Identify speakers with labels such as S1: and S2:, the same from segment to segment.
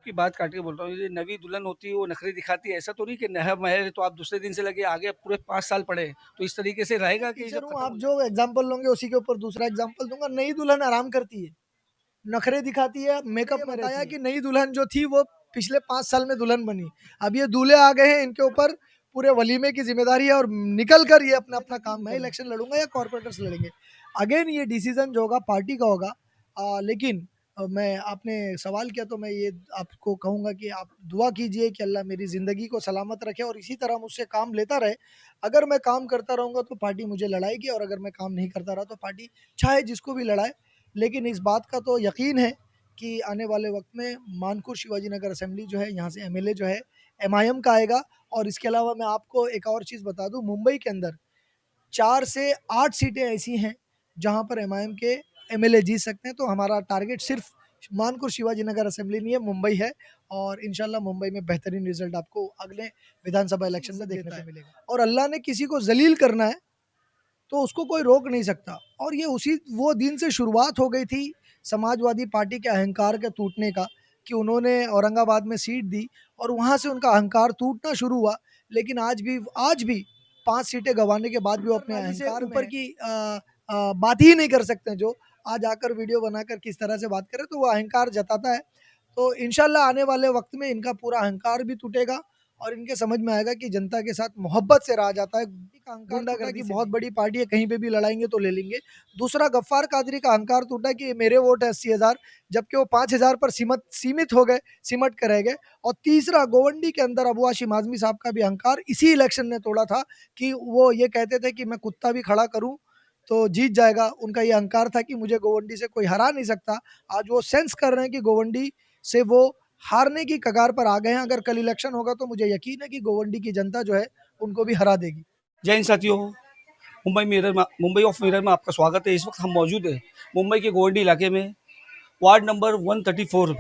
S1: की बात काट के बोल रहा हूँ, ये नवी दुल्हन होती है वो नखरे दिखाती है, ऐसा तो नहीं कि नया महल है तो आप दूसरे दिन से लगे आगे पूरे 5 साल पड़े, तो इस तरीके से रहेगा कि
S2: टीचर
S1: जब
S2: हूँ,
S1: खत्म
S2: आप
S1: हो
S2: जो एग्जाम्पल लोगे उसी के ऊपर दूसरा एग्जाम्पल दूंगा। नई दुल्हन आराम करती है, नखरे दिखाती है, मेकअप में बताया कि नई दुल्हन जो थी वो पिछले 5 साल में दुल्हन बनी। अब ये दूल्हे आ गए हैं, इनके ऊपर पूरे वलीमे की जिम्मेदारी है और निकल कर ये अपना अपना काम, मैं इलेक्शन लड़ूंगा या कॉर्पोरेटर्स लड़ेंगे, अगेन ये डिसीजन जो होगा पार्टी का होगा। लेकिन मैं, आपने सवाल किया तो मैं ये आपको कहूंगा कि आप दुआ कीजिए कि अल्लाह मेरी ज़िंदगी को सलामत रखे और इसी तरह मुझसे काम लेता रहे। अगर मैं काम करता रहूँगा तो पार्टी मुझे लड़ाएगी, और अगर मैं काम नहीं करता रहा तो पार्टी चाहे जिसको भी लड़ाए। लेकिन इस बात का तो यकीन है कि आने वाले वक्त में मानकुर शिवाजी नगर असेंबली जो है, यहाँ से एमएलए जो है एमआईएम का आएगा। और इसके अलावा मैं आपको एक और चीज़ बता दूं, मुंबई के अंदर 4 से 8 सीटें ऐसी हैं जहां पर एमआईएम के एमएलए जीत सकते हैं। तो हमारा टारगेट सिर्फ मानकुर शिवाजी नगर असेंबली नहीं है, मुंबई है। और इंशाल्लाह मुंबई में बेहतरीन रिजल्ट आपको अगले विधानसभा इलेक्शन में देखने को मिलेगा। और अल्लाह ने किसी को जलील करना है तो उसको कोई रोक नहीं सकता। और ये उसी वो दिन से शुरुआत हो गई थी समाजवादी पार्टी के अहंकार के टूटने का, कि उन्होंने औरंगाबाद में सीट दी और वहाँ से उनका अहंकार टूटना शुरू हुआ। लेकिन आज भी 5 सीटें गंवाने के बाद भी वो अपने अहंकार ऊपर की बात ही नहीं कर सकते। जो आज आकर वीडियो बनाकर किस तरह से बात करे, तो वो अहंकार जताता है। तो इंशाल्लाह आने वाले वक्त में इनका पूरा अहंकार भी टूटेगा और इनके समझ में आएगा कि जनता के साथ मोहब्बत से रहा जाता है। गुंडागर्दी की बहुत बड़ी पार्टी है, कहीं पे भी लड़ाएंगे तो ले लेंगे। दूसरा, गफ्फार कादरी का अहंकार टूटा कि मेरे वोट है 80,000, जबकि वो 5,000 पर सीमित हो गए, सिमट कर रह गए। और तीसरा, गोवंडी के अंदर अबू हाशिम आजमी साहब का भी अहंकार इसी इलेक्शन ने तोड़ा था, कि वो ये कहते थे कि मैं कुत्ता भी खड़ा करूं तो जीत जाएगा। उनका ये अहंकार था कि मुझे गोवंडी से कोई हरा नहीं सकता। आज वो सेंस कर रहे हैं कि गोवंडी से वो हारने की कगार पर आ गए हैं। अगर कल इलेक्शन होगा तो मुझे यकीन है कि गोवंडी की जनता जो है उनको भी हरा देगी।
S1: जय हिंद साथियों, मुंबई ऑफ मिरर में आपका स्वागत है। इस वक्त हम मौजूद हैं मुंबई के गोवंडी इलाके में, वार्ड नंबर 134।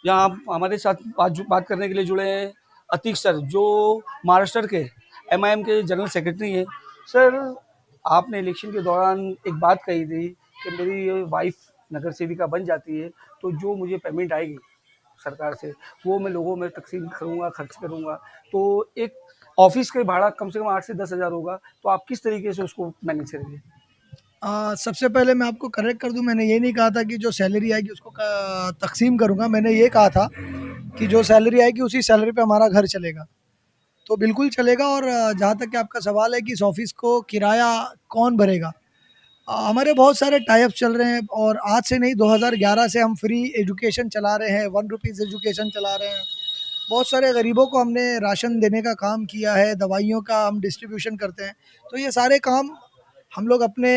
S1: यहाँ आप हमारे साथ बात करने के लिए जुड़े हैं अतीक सर, जो महाराष्ट्र के एमआईएम के जनरल सेक्रेटरी हैं। सर, आपने इलेक्शन के दौरान एक बात कही थी कि मेरी वाइफ नगर सेविका बन जाती है तो जो मुझे पेमेंट आएगी सरकार से वो मैं लोगों में तकसीम करूँगा, खर्च करूँगा। तो एक ऑफिस का भाड़ा कम से कम 8 से 10 हज़ार होगा, तो आप किस तरीके से उसको मैनेज करेंगे?
S2: सबसे पहले मैं आपको करेक्ट कर दूं, मैंने ये नहीं कहा था कि जो सैलरी आएगी उसको तकसीम करूंगा। मैंने ये कहा था कि जो सैलरी आएगी उसी सैलरी पे हमारा घर चलेगा। तो बिल्कुल चलेगा। और जहाँ तक कि आपका सवाल है कि इस ऑफिस को किराया कौन भरेगा, हमारे बहुत सारे टाइप्स चल रहे हैं। और आज से नहीं, 2011 से हम फ्री एजुकेशन चला रहे हैं, 1 रुपीज़ एजुकेशन चला रहे हैं। बहुत सारे गरीबों को हमने राशन देने का काम किया है, दवाइयों का हम डिस्ट्रीब्यूशन करते हैं। तो ये सारे काम हम लोग अपने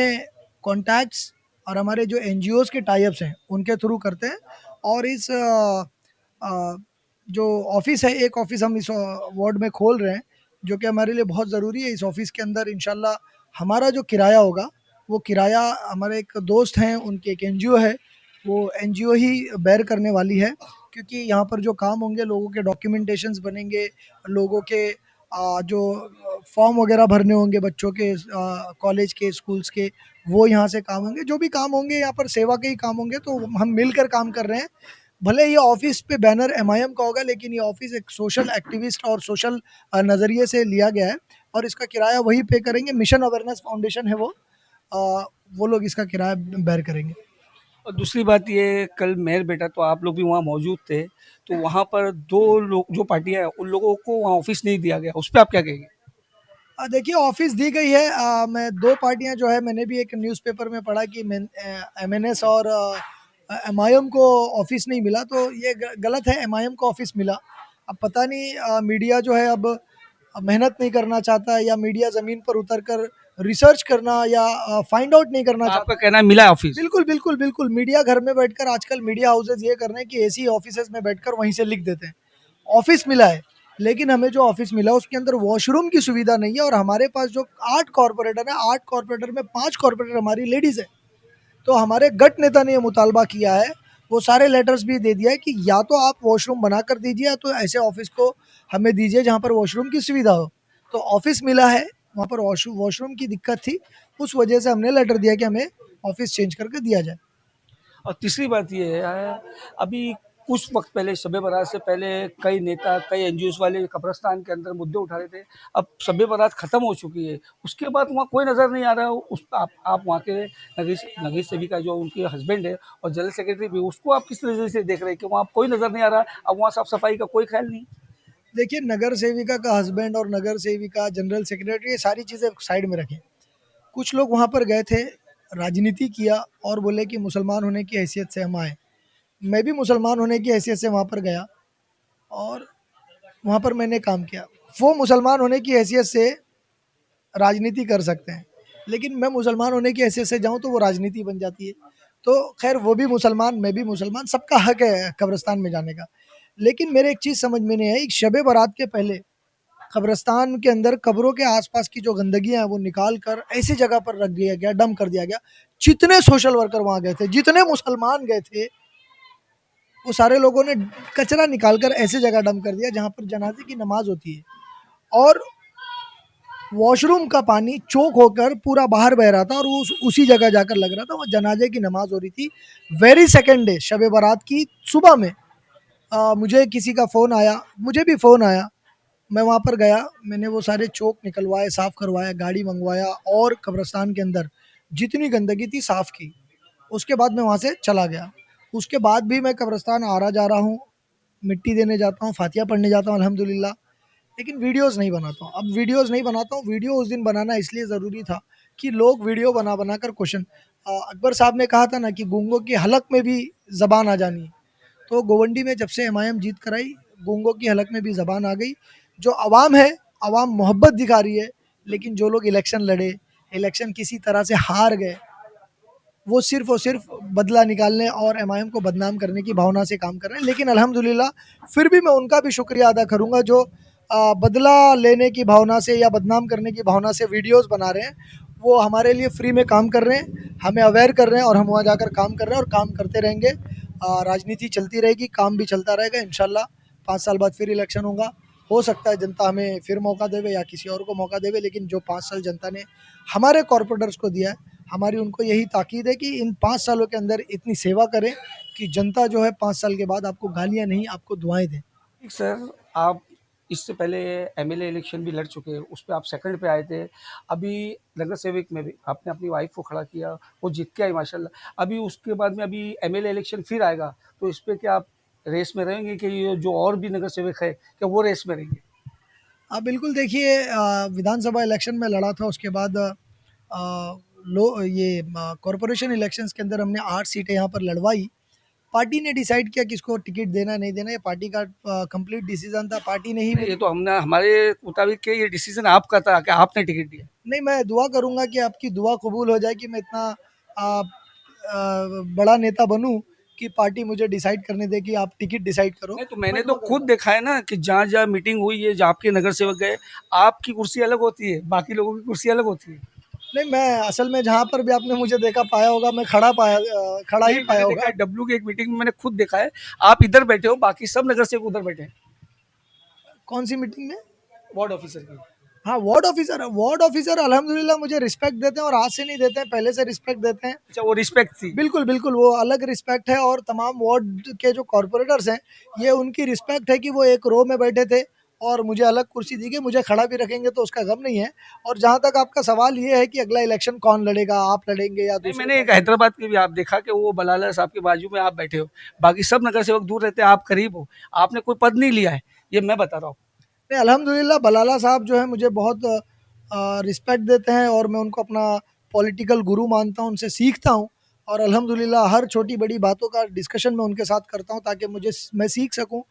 S2: कॉन्टैक्ट्स और हमारे जो एनजीओज़ के टाइप्स हैं उनके थ्रू करते हैं। और इस अ, जो ऑफ़िस है, एक ऑफ़िस हम इस वार्ड में खोल रहे हैं, जो कि हमारे लिए बहुत ज़रूरी है। इस ऑफ़िस के अंदर इंशाल्लाह हमारा जो किराया होगा, वो किराया हमारे एक दोस्त हैं, उनकी एक एनजीओ है, वो एनजीओ ही बेयर करने वाली है। क्योंकि यहाँ पर जो काम होंगे, लोगों के डॉक्यूमेंटेशंस बनेंगे, लोगों के जो फॉर्म वगैरह भरने होंगे बच्चों के, कॉलेज के, स्कूल्स के, वो यहाँ से काम होंगे। जो भी काम होंगे यहाँ पर सेवा के ही काम होंगे, तो हम मिलकर काम कर रहे हैं। भले ये ऑफिस पे बैनर एमआईएम का होगा, लेकिन ये ऑफिस एक सोशल एक्टिविस्ट और सोशल नज़रिए से लिया गया है। और इसका किराया वही पे करेंगे, मिशन अवेयरनेस फाउंडेशन है वो लोग इसका किराया बेयर करेंगे।
S1: और दूसरी बात ये, कल मेयर बेटा तो आप लोग भी वहाँ मौजूद थे, तो वहाँ पर 2 लोग जो पार्टियाँ हैं उन लोगों को वहाँ ऑफिस नहीं दिया गया, उस पे आप क्या कहेंगे?
S2: देखिए, ऑफिस दी गई है। मैं 2 पार्टियाँ जो है, मैंने भी एक न्यूज़पेपर में पढ़ा कि एमएनएस और एमआईएम को ऑफिस नहीं मिला, तो ये गलत है। एमआईएम को ऑफिस मिला। अब पता नहीं मीडिया जो है अब मेहनत नहीं करना चाहता है, या मीडिया ज़मीन पर उतर कर रिसर्च करना या फाइंड आउट नहीं करना
S1: तो आपका
S2: चाहता।
S1: कहना है मिला है ऑफिस?
S2: बिल्कुल, बिल्कुल, बिल्कुल। मीडिया घर में बैठकर, आजकल मीडिया हाउसेज़ ये कर रहे हैं कि एसी ऑफिसेज़ में बैठकर वहीं से लिख देते हैं। ऑफिस मिला है, लेकिन हमें जो ऑफिस मिला उसके अंदर वॉशरूम की सुविधा नहीं है। और हमारे पास जो 8 कॉर्पोरेटर है, 8 कॉर्पोरेटर में 5 कॉर्पोरेटर हमारी लेडीज़ है। तो हमारे गट नेता ने ये मुतालबा किया है, वो सारे लेटर्स भी दे दिया है कि या तो आप वॉशरूम बना कर दीजिए, या तो ऐसे ऑफिस को हमें दीजिए जहाँ पर वॉशरूम की सुविधा हो। तो ऑफिस मिला है, वहाँ पर वॉशरूम की दिक्कत थी, उस वजह से हमने लेटर दिया कि हमें ऑफिस चेंज करके दिया जाए।
S1: और तीसरी बात ये है, अभी कुछ वक्त पहले शब बारात से पहले कई नेता कई एनजीओ वाले कब्रिस्तान के अंदर मुद्दे उठा रहे थे। अब शब बारात ख़त्म हो चुकी है, उसके बाद वहाँ कोई नज़र नहीं आ रहा है। उस आप वहाँ के नगीर सेविका जो उनके हस्बैंड है और जनरल सेक्रेटरी भी, उसको आप किस नज़र से देख रहे हैं कि वहाँ कोई नज़र नहीं आ रहा, अब वहाँ साफ सफाई का कोई ख्याल नहीं।
S2: देखिए, नगर सेविका का हस्बैंड और नगर सेविका, जनरल सेक्रेटरी, ये सारी चीज़ें साइड में रखें। कुछ लोग वहाँ पर गए थे, राजनीति किया और बोले कि मुसलमान होने की हैसियत से हम आए। मैं भी मुसलमान होने की हैसियत से वहाँ पर गया और वहाँ पर मैंने काम किया। वो मुसलमान होने की हैसियत से राजनीति कर सकते हैं, लेकिन मैं मुसलमान होने की हैसियत से जाऊँ तो वो राजनीति बन जाती है। तो खैर, वो भी मुसलमान, मैं भी मुसलमान, सबका हक है कब्रिस्तान में जाने का। लेकिन मेरे एक चीज़ समझ में नहीं आई, शब बारात के पहले कब्रिस्तान के अंदर कब्रों के आसपास की जो गंदगियाँ हैं वो निकाल कर ऐसी जगह पर रख दिया गया, डंप कर दिया गया। जितने सोशल वर्कर वहाँ गए थे, जितने मुसलमान गए थे, वो सारे लोगों ने कचरा निकाल कर ऐसी जगह डंप कर दिया जहाँ पर जनाजे की नमाज होती है। और वॉशरूम का पानी चोक होकर पूरा बाहर बह रहा था और वो उसी जगह जाकर लग रहा था, वो जनाजे की नमाज हो रही थी। वेरी सेकेंड डे शब बारात की सुबह में मुझे किसी का फ़ोन आया, मुझे भी फ़ोन आया। मैं वहाँ पर गया, मैंने वो सारे चौक निकलवाए, साफ़ करवाया, गाड़ी मंगवाया और कब्रिस्तान के अंदर जितनी गंदगी थी साफ़ की। उसके बाद मैं वहाँ से चला गया। उसके बाद भी मैं कब्रिस्तान आ रहा जा रहा हूँ, मिट्टी देने जाता हूँ, फातिया पढ़ने जाता हूँ अल्हम्दुलिल्लाह, लेकिन वीडियोज़ नहीं बनाता हूँ। अब वीडियोज़ नहीं बनाता हूँ, वीडियो उस दिन बनाना इसलिए ज़रूरी था कि लोग वीडियो बना कर क्वेश्चन, अकबर साहब ने कहा था ना कि गूंगों की हलक में भी ज़बान आ जानी है। तो गोवंडी में जब से एमआईएम जीत कर आई, गूंगों की हलक में भी ज़बान आ गई। जो आवाम है, आवाम मोहब्बत दिखा रही है, लेकिन जो लोग इलेक्शन लड़े, इलेक्शन किसी तरह से हार गए, वो सिर्फ़ और सिर्फ बदला निकालने और एमआईएम को बदनाम करने की भावना से काम कर रहे हैं। लेकिन अल्हम्दुलिल्लाह फिर भी मैं उनका भी शुक्रिया अदा करूँगा जो बदला लेने की भावना से या बदनाम करने की भावना से वीडियोज़ बना रहे हैं। वो हमारे लिए फ्री में काम कर रहे हैं, हमें अवेयर कर रहे हैं और हम वहाँ जाकर काम कर रहे हैं और काम करते रहेंगे। राजनीति चलती रहेगी, काम भी चलता रहेगा इंशाल्लाह। 5 साल बाद फिर इलेक्शन होगा। हो सकता है जनता हमें फिर मौका देवे या किसी और को मौका देवे, लेकिन जो 5 साल जनता ने हमारे कॉरपोरेटर्स को दिया है, हमारी उनको यही ताकीद है कि इन 5 सालों के अंदर इतनी सेवा करें कि जनता जो है 5 साल के बाद आपको गालियाँ नहीं, आपको दुआएँ दें।
S1: ठीक सर, आप इससे पहले एमएलए इलेक्शन भी लड़ चुके हैं, उस पे आप सेकंड पे आए थे। अभी नगर सेवक में भी आपने अपनी वाइफ को खड़ा किया, वो जीत के आई माशाल्लाह। अभी उसके बाद में अभी एमएलए इलेक्शन फिर आएगा, तो इस पे क्या आप रेस में रहेंगे कि ये जो और भी नगर सेवक है, क्या वो रेस में रहेंगे?
S2: बिल्कुल देखिए, विधानसभा इलेक्शन में लड़ा था, उसके बाद कॉरपोरेशन इलेक्शंस के अंदर हमने 8 सीटें यहाँ पर लड़वाई। पार्टी ने डिसाइड किया किसको टिकट देना नहीं देना, ये पार्टी का कंप्लीट डिसीजन था, पार्टी ने ही
S1: नहीं, ये तो हमने हमारे मुताबिक कि ये डिसीजन आपका था कि आपने टिकट दिया।
S2: नहीं, मैं दुआ करूँगा कि आपकी दुआ कबूल हो जाए कि मैं इतना बड़ा नेता बनूँ कि पार्टी मुझे डिसाइड करने दे कि आप टिकट डिसाइड करो।
S1: नहीं, तो मैंने
S2: मैं
S1: तो
S2: दुआ
S1: खुद
S2: करूँगा।
S1: देखा है ना कि जहाँ-जहाँ मीटिंग हुई है, जहाँ आपके नगर सेवक गए, आपकी कुर्सी अलग होती है, बाकी लोगों की कुर्सी अलग होती है।
S2: नहीं, मैं असल में जहाँ पर भी आपने मुझे देखा पाया होगा, मैं खड़ा ही
S1: नहीं,
S2: पाया
S1: मैंने देखा
S2: होगा।
S1: है डब्लू की एक मीटिंग में मैंने खुद देखा है, आप इधर बैठे हो, बाकी सब नगर सेवक उधर बैठे हैं,
S2: कौन सी मीटिंग में?
S1: वार्ड ऑफिसर की।
S2: हाँ, वार्ड ऑफिसर अल्हम्दुलिल्लाह मुझे रिस्पेक्ट देते हैं और आज से नहीं देते हैं, पहले से रिस्पेक्ट देते हैं।
S1: अच्छा, वो रिस्पेक्ट थी।
S2: बिल्कुल, बिल्कुल, वो अलग रिस्पेक्ट है और तमाम वार्ड के जो कॉर्पोरेटर्स हैं, ये उनकी रिस्पेक्ट है कि वो एक रो में बैठे थे और मुझे अलग कुर्सी दी गई, मुझे खड़ा भी रखेंगे तो उसका गम नहीं है। और जहाँ तक आपका सवाल ये है कि अगला इलेक्शन कौन लड़ेगा, आप लड़ेंगे या
S1: नहीं,
S2: दूसरे
S1: मैंने एक हैदराबाद की भी आप देखा कि वो बलाला साहब के बाजू में आप बैठे हो, बाकी सब नगर सेवक दूर रहते हैं, आप करीब हो, आपने कोई पद नहीं लिया है, ये मैं बता रहा हूँ।
S2: नहीं, अल्हम्दुलिल्लाह बलाला साहब जो है मुझे बहुत रिस्पेक्ट देते हैं और मैं उनको अपना पॉलिटिकल गुरु मानता हूँ, उनसे सीखता हूँ और अल्हम्दुलिल्लाह हर छोटी-बड़ी बातों का डिस्कशन मैं उनके साथ करता हूँ ताकि मैं सीख सकूँ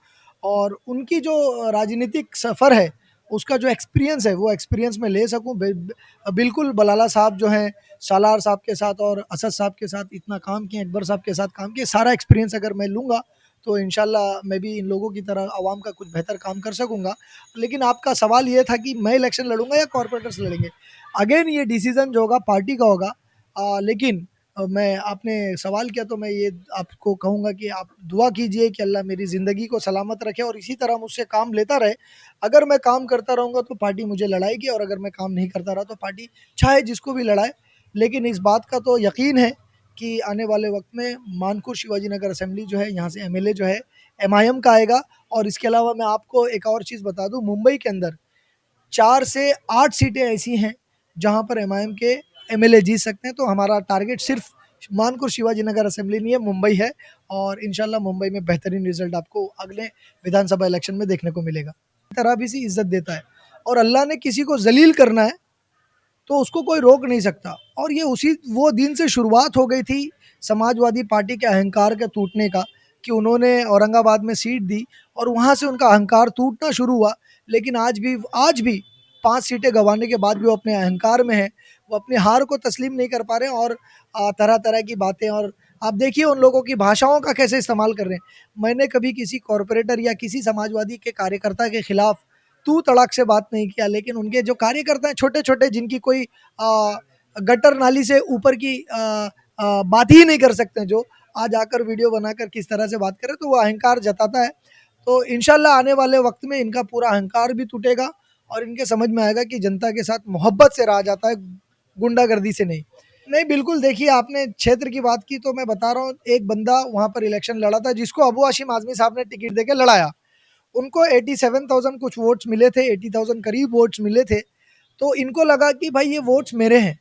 S2: और उनकी जो राजनीतिक सफ़र है, उसका जो एक्सपीरियंस है, वो एक्सपीरियंस मैं ले सकूँ। बिल्कुल बलाला साहब जो हैं, सालार साहब के साथ और असद साहब के साथ इतना काम किया, अकबर साहब के साथ काम किया, सारा एक्सपीरियंस अगर मैं लूँगा तो इंशाल्लाह मैं भी इन लोगों की तरह आवाम का कुछ बेहतर काम कर सकूँगा। लेकिन आपका सवाल ये था कि मैं इलेक्शन लड़ूँगा या कॉर्पोरेटर्स लड़ेंगे? अगेन ये डिसीज़न जो होगा पार्टी का होगा, लेकिन मैं आपने सवाल किया तो मैं ये आपको कहूँगा कि आप दुआ कीजिए कि अल्लाह मेरी ज़िंदगी को सलामत रखे और इसी तरह मुझसे काम लेता रहे। अगर मैं काम करता रहूँगा तो पार्टी मुझे लड़ाएगी और अगर मैं काम नहीं करता रहा तो पार्टी चाहे जिसको भी लड़ाए। लेकिन इस बात का तो यकीन है कि आने वाले वक़्त में मानकुर शिवाजी नगर असेंबली जो है, यहाँ से एमएलए जो है, एमआईएम का आएगा। और इसके अलावा मैं आपको एक और चीज़ बता दूं, मुंबई के अंदर 4 से 8 सीटें ऐसी हैं जहां पर एमआईएम के एमएलए जीत सकते हैं। तो हमारा टारगेट सिर्फ मानकुर शिवाजी नगर असेंबली नहीं है, मुंबई है। और इंशाल्लाह मुंबई में बेहतरीन रिजल्ट आपको अगले विधानसभा इलेक्शन में देखने को मिलेगा। तरह भी सी इज्जत देता है, और अल्लाह ने किसी को जलील करना है तो उसको कोई रोक नहीं सकता। और ये उसी वो दिन से शुरुआत हो गई थी समाजवादी पार्टी के अहंकार के टूटने का, कि उन्होंने औरंगाबाद में सीट दी और वहाँ से उनका अहंकार टूटना शुरू हुआ। लेकिन आज भी 5 सीटें गंवाने के बाद भी वो अपने अहंकार में है, वो अपनी हार को तस्लीम नहीं कर पा रहे हैं। और तरह तरह की बातें, और आप देखिए उन लोगों की भाषाओं का कैसे इस्तेमाल कर रहे हैं। मैंने कभी किसी कॉरपोरेटर या किसी समाजवादी के कार्यकर्ता के खिलाफ तू तड़ाक से बात नहीं किया, लेकिन उनके जो कार्यकर्ता हैं छोटे छोटे, जिनकी कोई गटर नाली से ऊपर की बात ही नहीं कर सकते, जो आज आकर वीडियो बनाकर किस तरह से बात करें, तो वो अहंकार जताता है। तो इंशाल्लाह आने वाले वक्त में इनका पूरा अहंकार भी टूटेगा और इनके समझ में आएगा कि जनता के साथ मोहब्बत से रहा जाता है, गुंडागर्दी से नहीं। नहीं, बिल्कुल देखिए, आपने क्षेत्र की बात की तो मैं बता रहा हूँ, एक बंदा वहाँ पर इलेक्शन लड़ा था जिसको अबू हाशिम आज़मी साहब ने टिकट देके लड़ाया। उनको 87,000 कुछ वोट्स मिले थे, 80,000 करीब वोट्स मिले थे। तो इनको लगा कि भाई ये वोट्स मेरे हैं,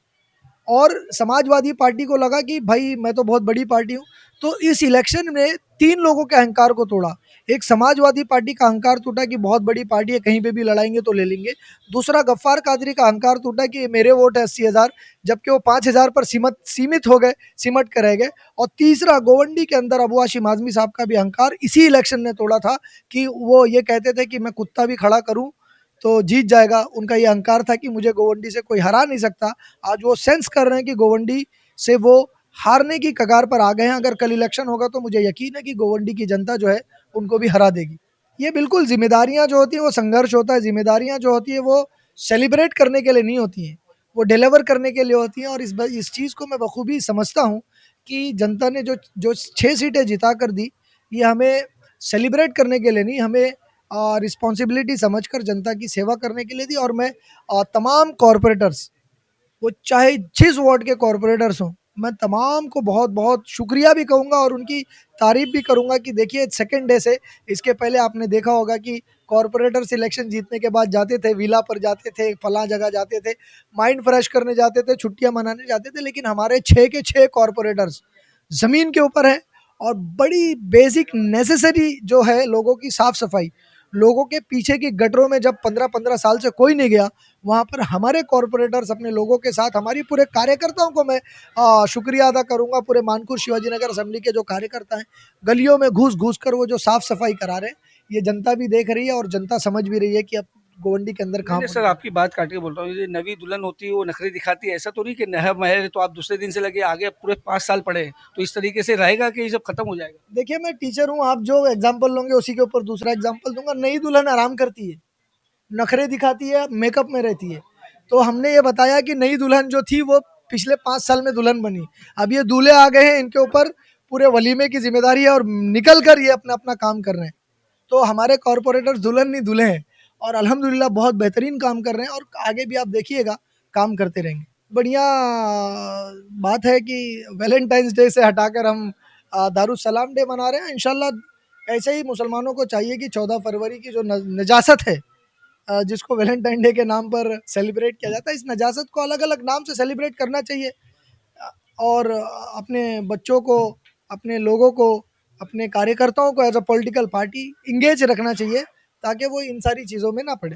S2: और समाजवादी पार्टी को लगा कि भाई मैं तो बहुत बड़ी पार्टी हूँ। तो इस इलेक्शन में 3 लोगों के अहंकार को तोड़ा। एक समाजवादी पार्टी का अहंकार टूटा कि बहुत बड़ी पार्टी है, कहीं पे भी लड़ाएंगे तो ले लेंगे। दूसरा गफ्फार कादरी का अहंकार टूटा कि मेरे वोट है 80,000, जबकि वो 5,000 पर सीमित हो गए, सिमट कर रह गए। और तीसरा, गोवंडी के अंदर अबू हाशिम आज़मी साहब का भी अहंकार इसी इलेक्शन ने तोड़ा था, कि वो ये कहते थे कि मैं कुत्ता भी खड़ा करूँ तो जीत जाएगा। उनका ये अहंकार था कि मुझे गोवंडी से कोई हरा नहीं सकता। आज वो सेंस कर रहे हैं कि गोवंडी से वो हारने की कगार पर आ गए हैं। अगर कल इलेक्शन होगा तो मुझे यकीन है कि गोवंडी की जनता जो है उनको भी हरा देगी। ये बिल्कुल जिम्मेदारियां जो होती हैं वो संघर्ष होता है, जिम्मेदारियां जो होती है वो सेलिब्रेट करने के लिए नहीं होती हैं, वो डिलीवर करने के लिए होती हैं। और इस चीज़ को मैं बखूबी समझता हूँ कि जनता ने जो जो 6 सीटें जिता कर दी, ये हमें सेलिब्रेट करने के लिए नहीं, हमें रिस्पॉन्सिबिलिटी समझकर जनता की सेवा करने के लिए दी। और मैं तमाम कॉरपोरेटर्स, वो चाहे जिस वार्ड के कॉरपोरेटर्स हों, मैं तमाम को बहुत बहुत शुक्रिया भी कहूँगा और उनकी तारीफ भी करूँगा कि देखिए सेकंड डे से, इसके पहले आपने देखा होगा कि कॉरपोरेटर्स इलेक्शन जीतने के बाद जाते थे, विला पर जाते थे, फलां जगह जाते थे, माइंड फ्रेश करने जाते थे, छुट्टियां मनाने जाते थे। लेकिन हमारे 6 के 6 कॉरपोरेटर्स ज़मीन के ऊपर हैं, और बड़ी बेसिक नेसेसरी जो है लोगों की साफ़ सफाई, लोगों के पीछे की गटरों में जब 15-15 साल से कोई नहीं गया, वहाँ पर हमारे कॉरपोरेटर्स अपने लोगों के साथ, हमारी पूरे कार्यकर्ताओं को मैं शुक्रिया अदा करूँगा। पूरे मानकुर शिवाजी नगर असेंबली के जो कार्यकर्ता हैं, गलियों में घुस घुस कर वो जो साफ़ सफाई करा रहे हैं, ये जनता भी देख रही है और जनता समझ भी रही है कि अब गोवंडी के अंदर काम
S1: मैंने सर आपकी बात काट के बोल रहा हूँ, ये नवी दुल्हन होती है वो नखरे दिखाती है, ऐसा तो नहीं कि नहर महर है तो आप दूसरे दिन से लगे आगे पूरे 5 साल पढ़े, तो इस तरीके से रहेगा कि ये सब खत्म हो जाएगा? देखिए, मैं टीचर हूँ, आप जो एग्जाम्पल लोगे उसी के ऊपर दूसरा एग्जाम्पल दूंगा। नई दुल्हन आराम करती है, नखरे दिखाती है, मेकअप में रहती है। तो हमने ये बताया कि नई दुल्हन जो थी वो पिछले 5 साल में दुल्हन बनी। अब ये दूल्हे आ गए हैं, इनके ऊपर पूरे वलीमे की जिम्मेदारी है, और निकल कर ये अपना अपना काम कर रहे हैं। तो हमारे कॉरपोरेटर्स दुल्हन नहीं दूल्हे हैं, और अल्हम्दुलिल्लाह बहुत बेहतरीन काम कर रहे हैं, और आगे भी आप देखिएगा काम करते रहेंगे। बढ़िया बात है कि वैलेंटाइंस डे से हटाकर हम दारुसलाम डे मना रहे हैं। इंशाल्लाह ऐसे ही मुसलमानों को चाहिए कि 14 फरवरी की जो नजासत है, जिसको वैलेंटाइन डे के नाम पर सेलिब्रेट किया जाता है, इस नजासत को अलग अलग नाम से सेलिब्रेट करना चाहिए। और अपने बच्चों को, अपने लोगों को, अपने कार्यकर्ताओं को as a political party engage रखना चाहिए, ताकि वो इन सारी चीज़ों में ना पड़े।